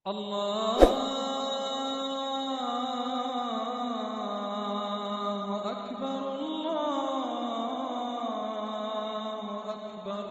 الله أكبر الله أكبر.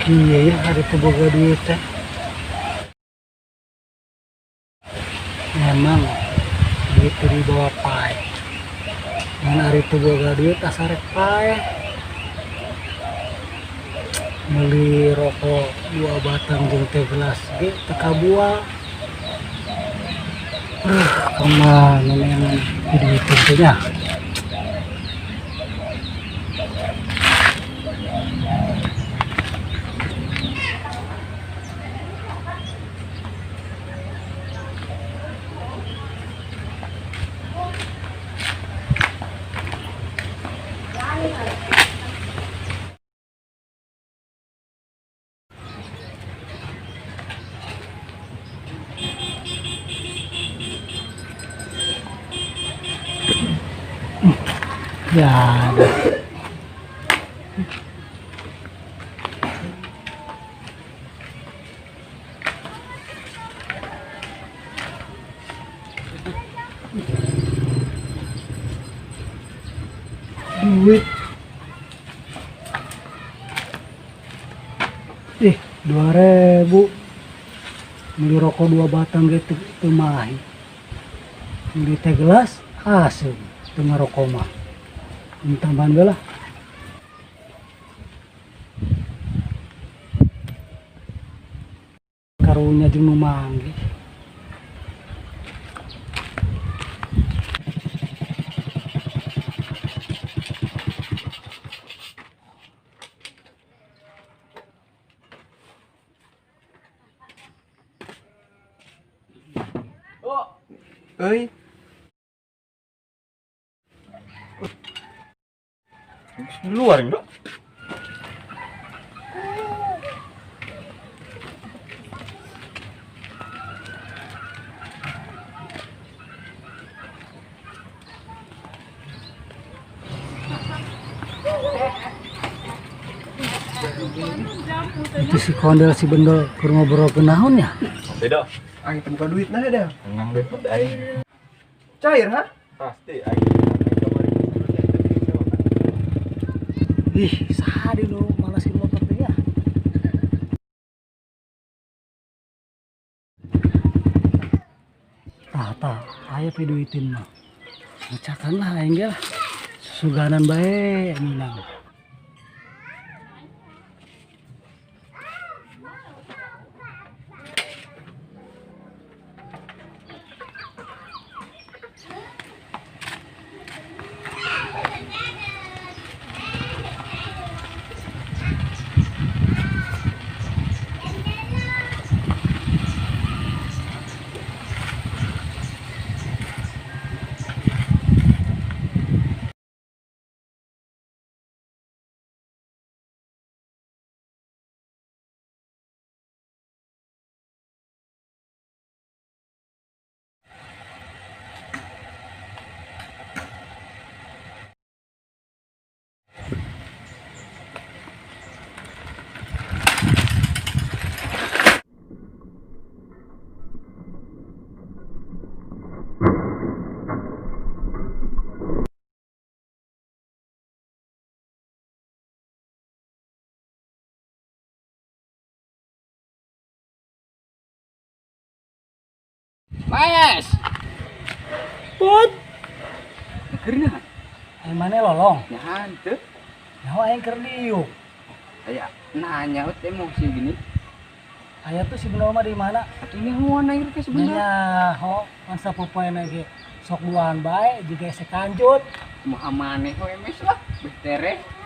Iya ya, ada boga duit teh. Memang duit itu dibawa pae. Dan hari itu boga duit asarek pae. Beli rokok 2 batang jeung teh gelas ge teka buah. Kemana memang duit itu nya. Ya ada. Duit 2.000 beli rokok 2 batang gitu itu mah beli teh gelas hasil itu ngerokok mah tambahan gue lah karunya jeung memanggih. Ơi luar enggak? Itu si kondel si bendol keur ngobrol ke naon ya? Beda. Aing teh buka duit nah dah. Nang duit mah aing. Cair ha? Pasti aing kemarin. Ih, saha di lu malas si motor teh ya. Tah, aya pe duitin mah. Ngecakan lah aing ge lah. Suganan bae minang. Mas. Put. Kerina. Ai mana lolong? Nyahan teu. Nyawa yang keur diuk. Aya nanya teh emosi gini. Aya tuh si bener mah di mana? Atunya huan air ke sebenarnya. Nya ho masa popoena ge sok duaan bae jiga sekanjut. Moha maneh we mes lah. Betere.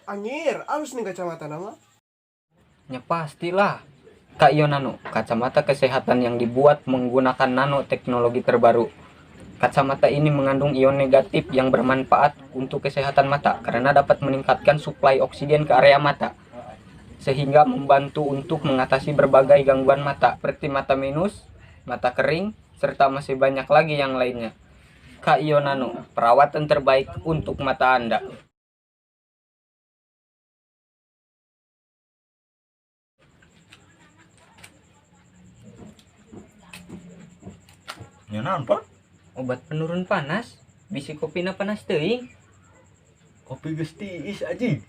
Anjir, halus nih kacamata nama. Ya pastilah. Kak Iyo Nano, kacamata kesehatan yang dibuat menggunakan nanoteknologi terbaru. Kacamata ini mengandung ion negatif yang bermanfaat untuk kesehatan mata karena dapat meningkatkan suplai oksigen ke area mata, sehingga membantu untuk mengatasi berbagai gangguan mata seperti mata minus, mata kering, serta masih banyak lagi yang lainnya. Kak Iyo Nano, perawatan terbaik untuk mata Anda. Ya nampak. Obat penurun panas, bisi kopina panas teuing. Kopi geus tiis aji.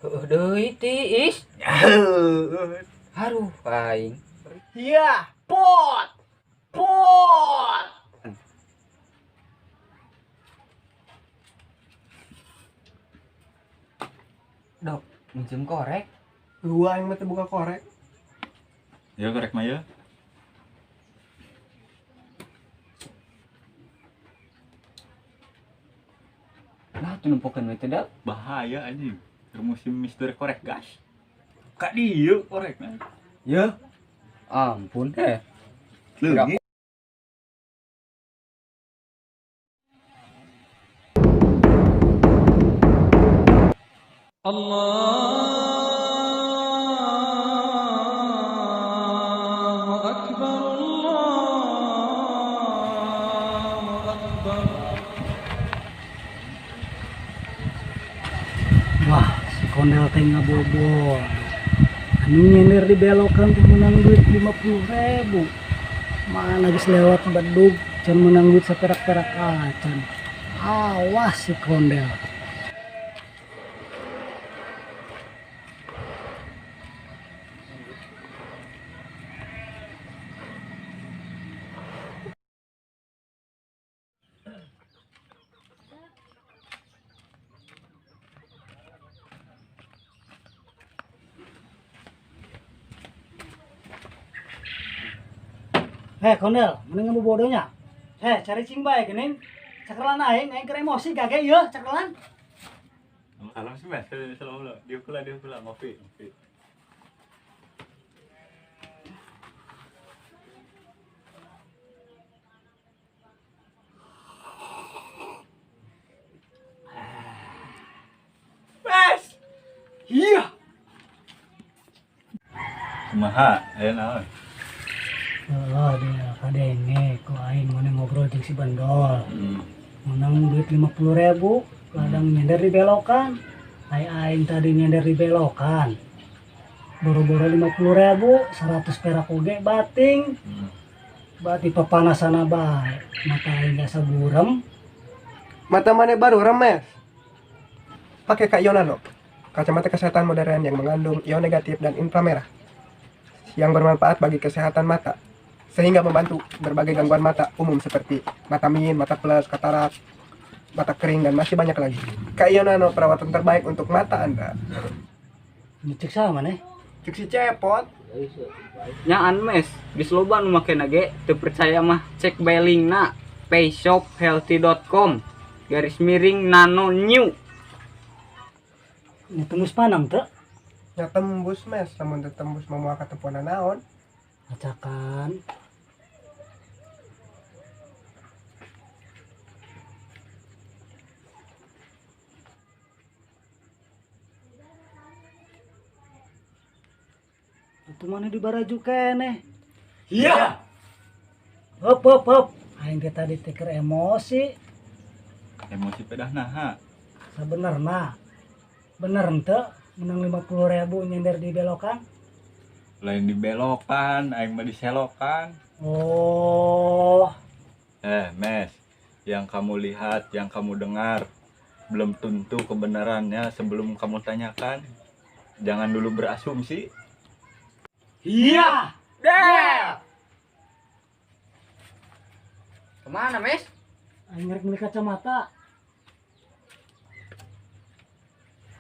Heueuh deui tiis. Haruh aing. Iya, pot. Pot. Dok, minjem korek. Gua yang mati buka korek. Ya korek mah ya. Nah, tumpukeun we teh da. Bahaya anjing. Termusim misteri korek gas. Kak dia korek nah. Ya. Ampun teh. Leungit. الله أكبر الله أكبر. Wah, si kondel teh ngabobol. Anu nyender dibelokan tuh menang duit 50.000. Mana geus lewat bedug can menang duit saperak-perak acan. Awas si kondel. Kondel, mending ngambil bodohnya. Cari cing bae geuning. Cakelan aing keur emosi gage ieu cakelan. Alam sih mas, selalu dia pula ngopi. Wes. Iya. Kumaha, ayo naon. Oh, dia kadenge ku aing mana ngobrol jeung si Bandol. Menang duit 50.000, ladang nyender di belokan. Aing tadi nyender di belokan. Boro-boro 50.000, 100 perak oge bating. Berarti papanasana bae. Mata aing gak saburem. Mata mana baru remes. Pakai Kak Iyo Nano, kacamata kesehatan modern yang mengandung ion negatif dan inframerah yang bermanfaat bagi kesehatan mata, sehingga membantu berbagai gangguan mata umum seperti mata min, mata plus, katarak, mata kering, dan masih banyak lagi. Kak Iyo Nano, perawatan terbaik untuk mata Anda. Nyicik sama nih. Cuk si cepot. Nyaan mes, geus loba nu make ge teu percaya mah cek bae linkna payshophealthy.com. _nano new. Ini tembus panang tuh. nya tembus mes lamun teu tembus mau moal katempuan naon. Acakan. Itu mana di baraju kene? Iya. Hop. Aing teh tadi teker emosi. Emosi pedah naha. Sabenerna. Bener ente menang 50.000 nyender di belokan. Lain dibelokan, aing mah diselokan. Oh, Mes, yang kamu lihat, yang kamu dengar belum tentu kebenarannya sebelum kamu tanyakan. Jangan dulu berasumsi. iya. Kemana, Mes? Aing ngerek beli kacamata.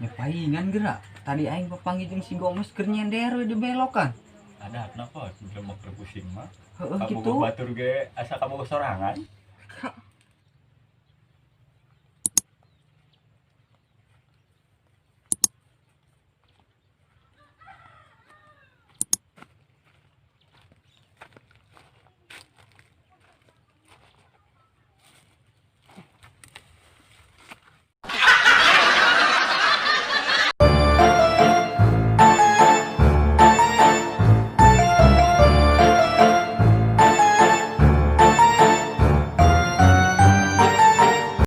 Nyepaingan gerak. Tadi aing papanggil jeung si Gomes keur nyender we di belokan. Ada kenapa? Sudah mau pusing mah. Heeh Kamu gitu. batur ge asa kamu sorangan.